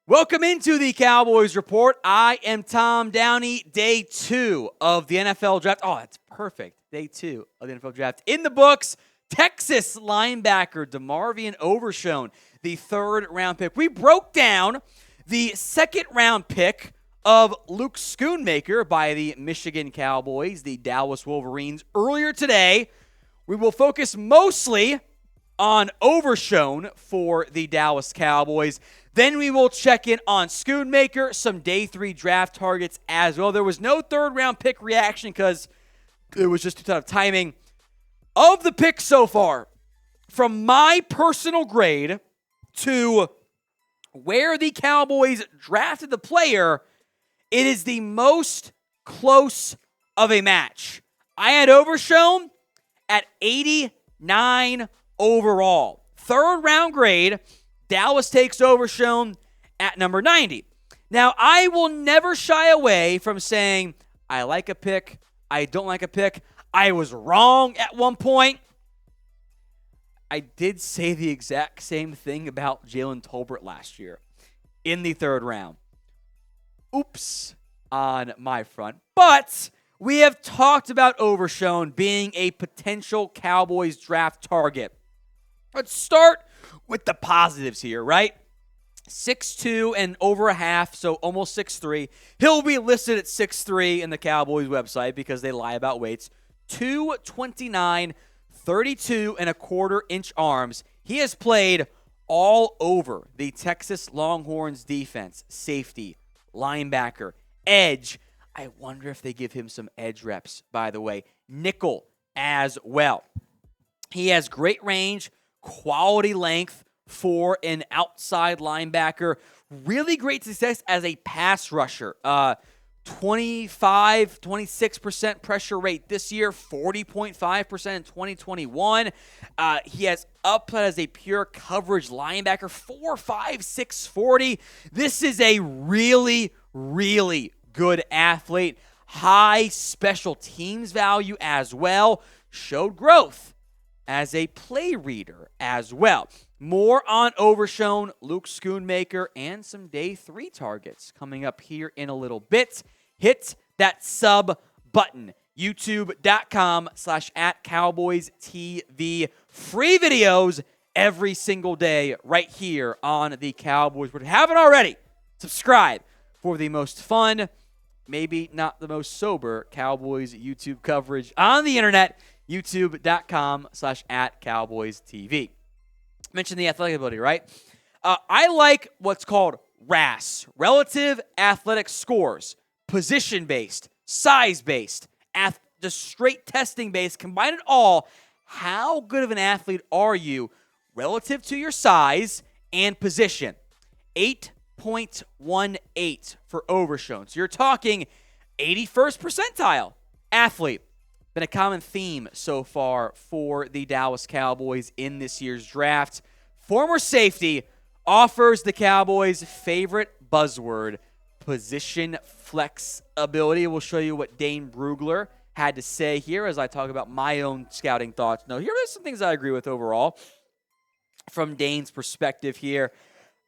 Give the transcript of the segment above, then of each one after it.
Welcome into the Cowboys Report. I am Tom Downey. Day 2 of the NFL Draft. Oh, that's perfect. Day 2 of the NFL Draft. In the books, Texas linebacker DeMarvion Overshown, the 3rd round pick. We broke down the 2nd round pick of Luke Schoonmaker by the Michigan Cowboys, the Dallas Wolverines, earlier today. We will focus mostly on Overshown for the Dallas Cowboys. Then we will check in on Schoonmaker, some day 3 draft targets as well. There was no 3rd round pick reaction because it was just a ton of timing. Of the picks so far, from my personal grade to where the Cowboys drafted the player, it is the most close of a match. I had Overshown at 89 overall. 3rd round grade, Dallas takes Overshown at number 90. Now, I will never shy away from saying I like a pick, I don't like a pick. I was wrong at one point. I did say the exact same thing about Jalen Tolbert last year in the 3rd round. Oops on my front. But we have talked about Overshown being a potential Cowboys draft target. Let's start with the positives here, right? 6'2" and over a half, so almost 6'3". He'll be listed at 6'3" in the Cowboys website because they lie about weights. 229, 32 and a quarter inch arms. He has played all over the Texas Longhorns defense. Safety, linebacker, edge. I wonder if they give him some edge reps, by the way. Nickel as well. He has great range, quality length for an outside linebacker. Really great success as a pass rusher. 26% pressure rate this year, 40.5% in 2021. He has upside as a pure coverage linebacker, 4.5, 640. This is a really, really good athlete. High special teams value as well. Showed growth as a play reader as well. More on Overshown, Luke Schoonmaker, and some day 3 targets coming up here in a little bit. Hit that sub button, youtube.com/@CowboysTV. Free videos every single day right here on the Cowboys. If you haven't already, subscribe for the most fun, maybe not the most sober Cowboys YouTube coverage on the internet. youtube.com/@CowboysTV. Mentioned the athletic ability, right? I like what's called RAS, Relative Athletic Scores, position-based, size-based, just straight testing-based, combine it all. How good of an athlete are you relative to your size and position? 8.18 for Overshown. So you're talking 81st percentile athlete. Been a common theme so far for the Dallas Cowboys in this year's draft. Former safety offers the Cowboys' favorite buzzword, position flexibility. We'll show you what Dane Brugler had to say here as I talk about my own scouting thoughts. Now, here are some things I agree with overall from Dane's perspective here.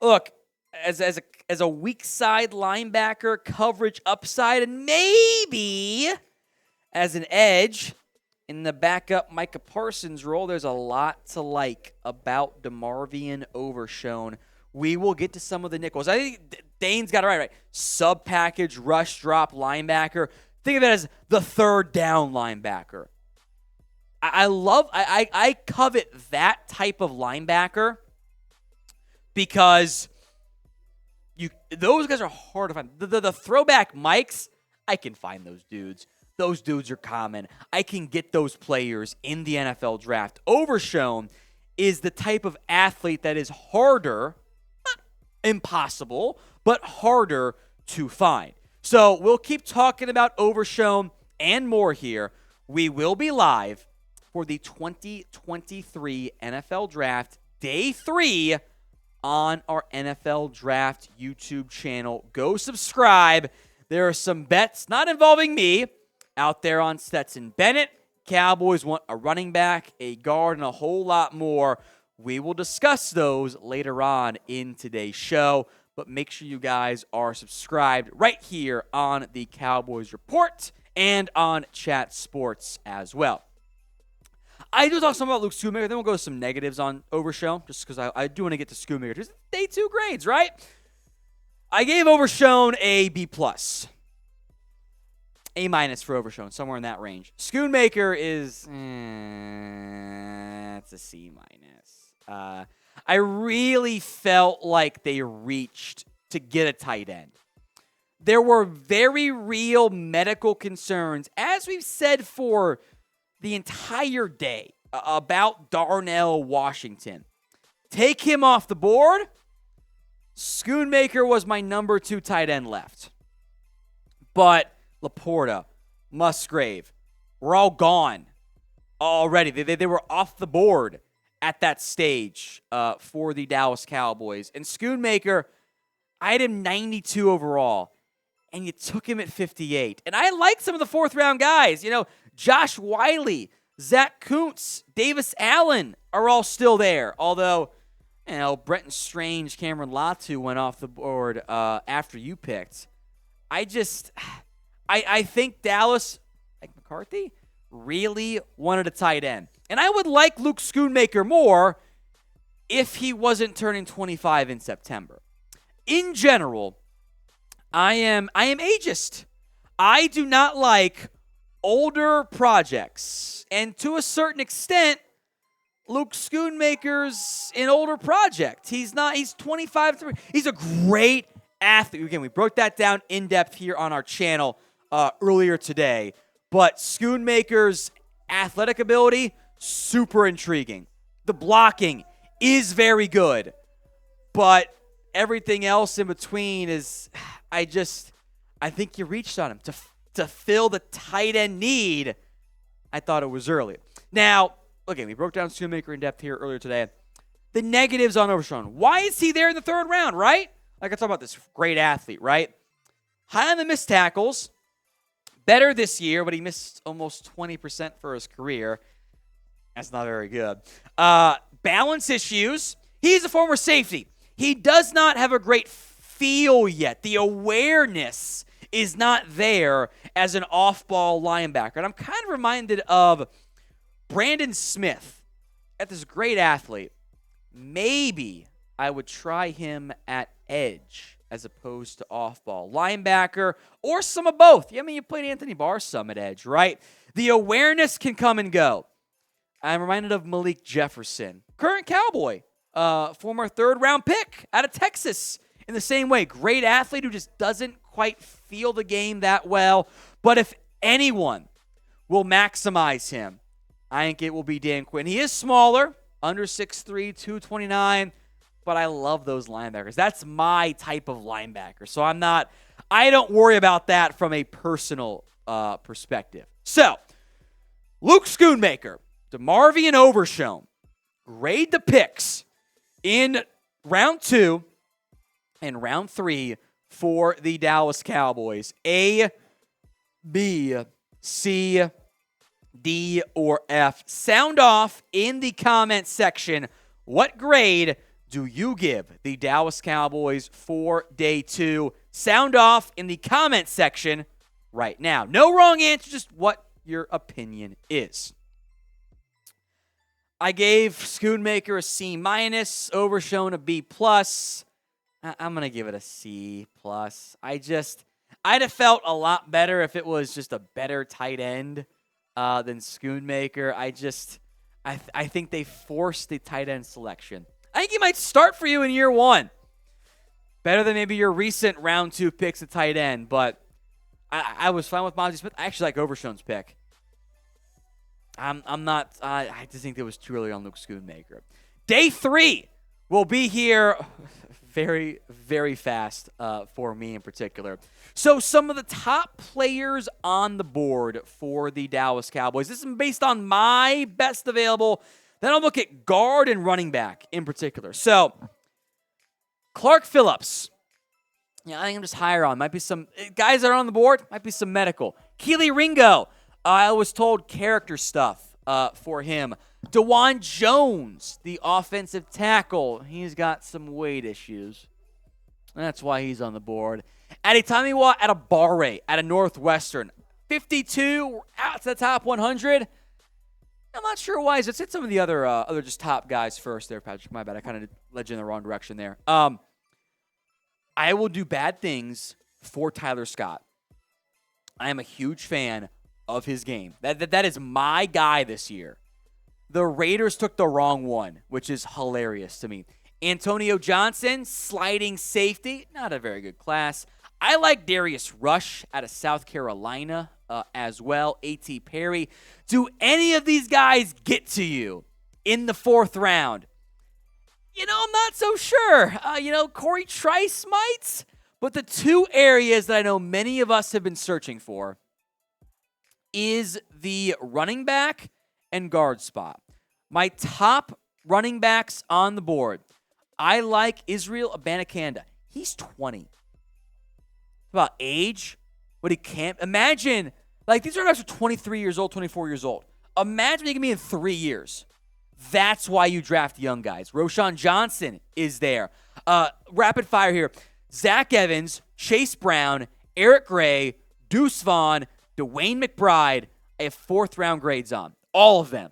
Look, as a weak side linebacker, coverage upside, and maybe as an edge in the backup Micah Parsons role, there's a lot to like about DeMarvion Overshown. We will get to some of the nickels. I think Dane's got it right. Sub-package, rush, drop linebacker. Think of it as the 3rd down linebacker. I covet that type of linebacker because those guys are hard to find. The throwback Mikes, I can find those dudes. Those dudes are common. I can get those players in the NFL draft. Overshown is the type of athlete that is harder, not impossible, but harder to find. So we'll keep talking about Overshown and more here. We will be live for the 2023 NFL Draft Day 3 on our NFL Draft YouTube channel. Go subscribe. There are some bets, not involving me, out there on Stetson Bennett. Cowboys want a running back, a guard, and a whole lot more. We will discuss those later on in today's show. But make sure you guys are subscribed right here on the Cowboys Report and on Chat Sports as well. I do talk some about Luke Schoonmaker. Then we'll go to some negatives on Overshown, just because I do want to get to Schoonmaker. Just day 2 grades, right? I gave Overshown a B+. A- for Overshown, somewhere in that range. Schoonmaker is, it's a C-. I really felt like they reached to get a tight end. There were very real medical concerns, as we've said for the entire day, about Darnell Washington. Take him off the board. Schoonmaker was my number 2 tight end left. But Laporta, Musgrave, were all gone already. They were off the board at that stage for the Dallas Cowboys. And Schoonmaker, I had him 92 overall, and you took him at 58. And I like some of the 4th-round guys. You know, Josh Wiley, Zach Kuntz, Davis Allen are all still there. Although, you know, Brenton Strange, Cameron Latu went off the board after you picked. I think Dallas, like McCarthy, really wanted a tight end. And I would like Luke Schoonmaker more if he wasn't turning 25 in September. In general, I am ageist. I do not like older projects. And to a certain extent, Luke Schoonmaker's an older project. He's 25. He's a great athlete. Again, we broke that down in depth here on our channel earlier today. But Schoonmaker's athletic ability, super intriguing. The blocking is very good. But everything else in between is, I think you reached on him. To fill the tight end need, I thought it was early. Now, okay, we broke down Schoonmaker in depth here earlier today. The negatives on Overshown. Why is he there in the 3rd round, right? Like I talk about this great athlete, right? High on the missed tackles. Better this year, but he missed almost 20% for his career. That's not very good. Balance issues. He's a former safety. He does not have a great feel yet. The awareness is not there as an off-ball linebacker. And I'm kind of reminded of Brandon Smith, at this great athlete. Maybe I would try him at edge as opposed to off-ball linebacker, or some of both. I mean, you played Anthony Barr some at edge, right? The awareness can come and go. I'm reminded of Malik Jefferson, current Cowboy, former 3rd-round pick out of Texas. In the same way, great athlete who just doesn't quite feel the game that well. But if anyone will maximize him, I think it will be Dan Quinn. He is smaller, under 6'3", 229, but I love those linebackers. That's my type of linebacker. So I don't worry about that from a personal perspective. So, Luke Schoonmaker, DeMarvion Overshown, grade the picks in round 2 and round 3 for the Dallas Cowboys. A, B, C, D, or F. Sound off in the comment section. What grade do you give the Dallas Cowboys for day 2? Sound off in the comment section right now. No wrong answer, just what your opinion is. I gave Schoonmaker a C-, Overshown a B+. I'm going to give it a C+. I'd have felt a lot better if it was just a better tight end than Schoonmaker. I think they forced the tight end selection. I think he might start for you in year 1. Better than maybe your recent round 2 picks at tight end, but I was fine with Mozzie Smith. I actually like Overshown's pick. I'm not. I just think it was too early on Luke Schoonmaker. Day 3 will be here very, very fast for me in particular. So some of the top players on the board for the Dallas Cowboys. This is based on my best available. Then I'll look at guard and running back in particular. So Clark Phillips. Yeah, I think I'm just higher on. Might be some guys that are on the board. Might be some medical. Keely Ringo. I was told character stuff for him. DeJuan Jones, the offensive tackle. He's got some weight issues. That's why he's on the board. Addy Tamiwa at a bar rate at a Northwestern. 52 out to the top 100. I'm not sure why. Let's hit some of the other just top guys first there, Patrick. My bad. I kind of led you in the wrong direction there. I will do bad things for Tyler Scott. I am a huge fan of his game. That is my guy this year. The Raiders took the wrong one, which is hilarious to me. Antonio Johnson, sliding safety, not a very good class. I like Darius Rush out of South Carolina as well. A.T. Perry. Do any of these guys get to you in the 4th round? I'm not so sure. Corey Trice might. But the two areas that I know many of us have been searching for is the running back and guard spot. My top running backs on the board. I like Israel Abanikanda. He's 20. About age, what he can't imagine. Like, these running backs are 23 years old, 24 years old. Imagine what he can be in 3 years. That's why you draft young guys. Roshan Johnson is there. Rapid fire here. Zach Evans, Chase Brown, Eric Gray, Deuce Vaughn, Dwayne McBride. I have 4th round grades on. All of them.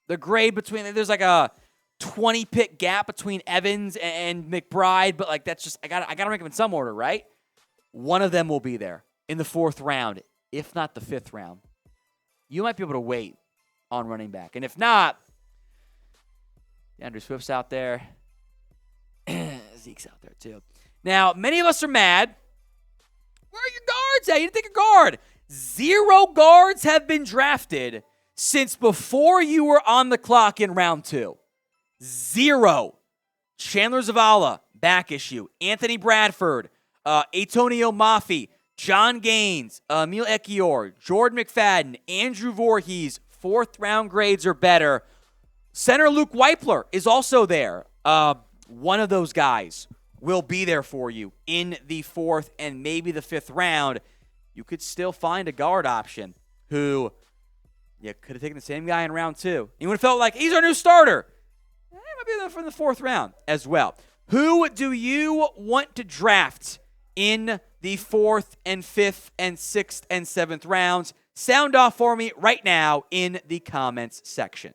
The grade between, there's like a 20 pick gap between Evans and McBride, but like that's just, I gotta rank them in some order, right? One of them will be there in the 4th round, if not the 5th round. You might be able to wait on running back. And if not, Andrew Swift's out there. Zeke's out there too. Now, many of us are mad. Where are your guards at? You didn't take a guard. 0 guards have been drafted since before you were on the clock in round 2. 0. Chandler Zavala, back issue. Anthony Bradford, Antonio Mafi, John Gaines, Emil Ekiyor, Jordan McFadden, Andrew Voorhees, 4th round grades or better. Center Luke Weipler is also there. One of those guys will be there for you in the 4th and maybe the 5th round. You could still find a guard option who you could have taken the same guy in round 2. You would have felt like he's our new starter. He might be there for the 4th round as well. Who do you want to draft in the 4th and 5th and 6th and 7th rounds? Sound off for me right now in the comments section.